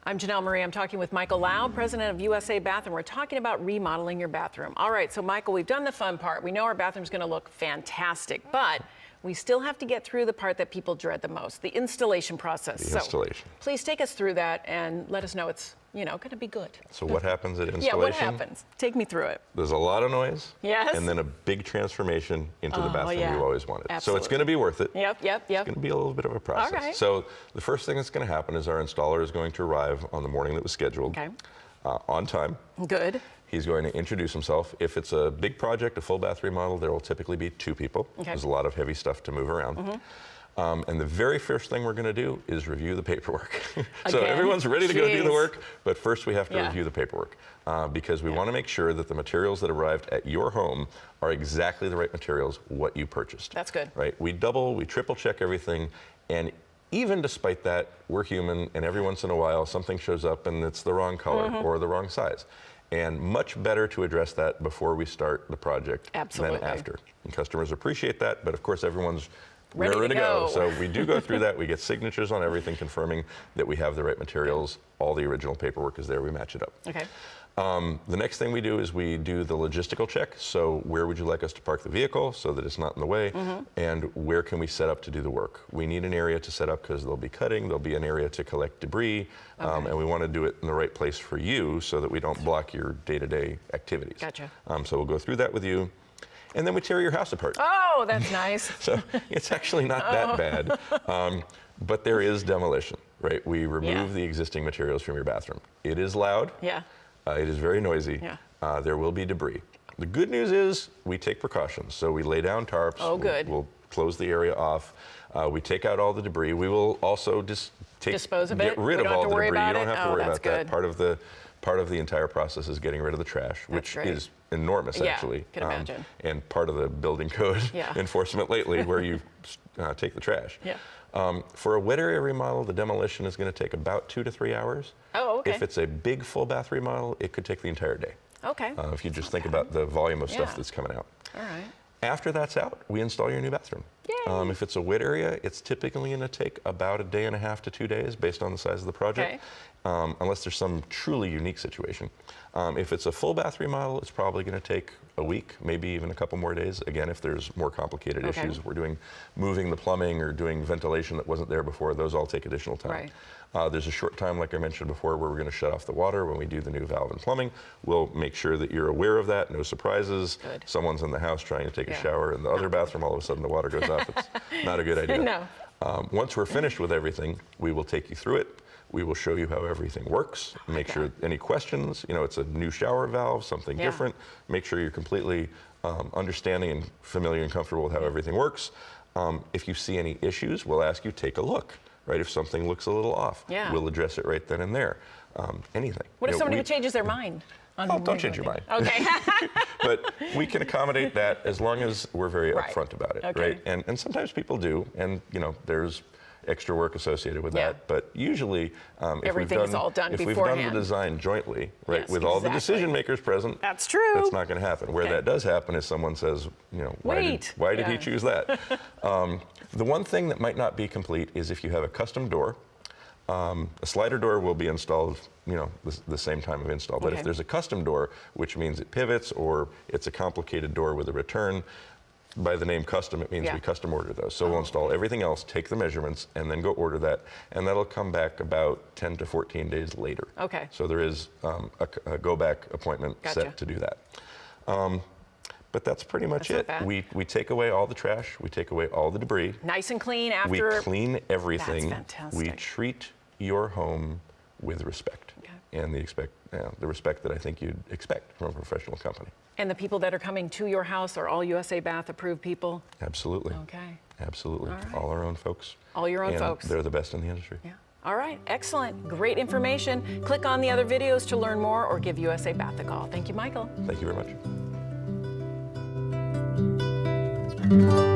I'm Janelle Marie. I'm talking with Michael Lau, president of USA Bath, and we're talking about remodeling your bathroom. All right, so Michael, we've done the fun part. We know our bathroom's going to look fantastic, but we still have to get through the part that people dread the most, the installation process. The installation. So please take us through that and let us know it's, going to be good. So what happens at installation? Yeah, what happens? Take me through it. There's a lot of noise. Yes. And then a big transformation into the bathroom you always wanted. Absolutely. So it's going to be worth it. Yep. It's going to be a little bit of a process. All right. So the first thing that's going to happen is our installer is going to arrive on the morning that was scheduled. Okay. On time. Good. He's going to introduce himself. If it's a big project, a full bath remodel, there will typically be 2 people. Okay. There's a lot of heavy stuff to move around. And the very first thing we're going to do is review the paperwork. So everyone's ready to go do the work, but first we have to review the paperwork because we want to make sure that the materials that arrived at your home are exactly the right materials, what you purchased. That's good. Right? We triple check everything, and even despite that, we're human, and every once in a while something shows up and it's the wrong color or the wrong size. And much better to address that before we start the project than after. And customers appreciate that, but of course everyone's ready to go. So we do go through that. We get signatures on everything confirming that we have the right materials. All the original paperwork is there. We match it up. Okay. The next thing we do is we do the logistical check. So where would you like us to park the vehicle so that it's not in the way? And where can we set up to do the work? We need an area to set up because there'll be cutting. There'll be an area to collect debris. And we want to do it in the right place for you so that we don't block your day-to-day activities. Gotcha. So we'll go through that with you. And then we tear your house apart. Oh, that's nice. So it's actually not that bad. But there is demolition, right? We remove the existing materials from your bathroom. It is loud. Yeah. It is very noisy. Yeah. There will be debris. The good news is we take precautions. So we lay down tarps. Oh, good. We'll close the area off. We take out all the debris. We will also dispose of it. Get rid of all the debris. You don't have to worry about that. Part of the entire process is getting rid of the trash, which is enormous, actually. Can imagine. And part of the building code enforcement lately, where you take the trash. For a wet area remodel, the demolition is going to take about 2 to 3 hours. Oh, okay. If it's a big full bath remodel, it could take the entire day. Okay. If you just think about the volume of stuff that's coming out. All right. After that's out, we install your new bathroom. If it's a wet area, it's typically going to take about 1.5 days to 2 days based on the size of the project, unless there's some truly unique situation. If it's a full bath remodel, it's probably going to take a week, maybe even a couple more days. Again, if there's more complicated issues, if we're moving the plumbing or doing ventilation that wasn't there before, those all take additional time. There's a short time, like I mentioned before, where we're going to shut off the water when we do the new valve and plumbing. We'll make sure that you're aware of that, no surprises. Someone's in the house trying to take a shower in the other bathroom, all of a sudden the water goes off. It's not a good idea. No. Once we're finished with everything, we will take you through it. We will show you how everything works, make sure any questions, it's a new shower valve, something different, make sure you're completely understanding and familiar and comfortable with how everything works. If you see any issues, we'll ask you, take a look, right? If something looks a little off, we'll address it right then and there. Anything. What if somebody changes their mind? Oh, don't change your mind. Okay. But we can accommodate that as long as we're very upfront about it, right? And sometimes people do, and there's extra work associated with that. But usually, if we've done the design jointly, right, with all the decision makers present, that's true. That's not going to happen. Where that does happen is someone says, why did he choose that? The one thing that might not be complete is if you have a custom door. A slider door will be installed, the same time of install. But if there's a custom door, which means it pivots or it's a complicated door with a return, by the name custom, it means we custom order those. So we'll install everything else, take the measurements, and then go order that. And that'll come back about 10 to 14 days later. Okay. So there is a go-back appointment set to do that. But that's pretty much it. We take away all the trash. We take away all the debris. Nice and clean after. We clean everything. That's fantastic. We treat your home with respect. And the respect that I think you'd expect from a professional company. And the people that are coming to your house are all USA Bath approved people? Absolutely. Okay. Absolutely. All our own folks. All your own folks. They're the best in the industry. Yeah. All right. Excellent. Great information. Click on the other videos to learn more or give USA Bath a call. Thank you, Michael. Thank you very much.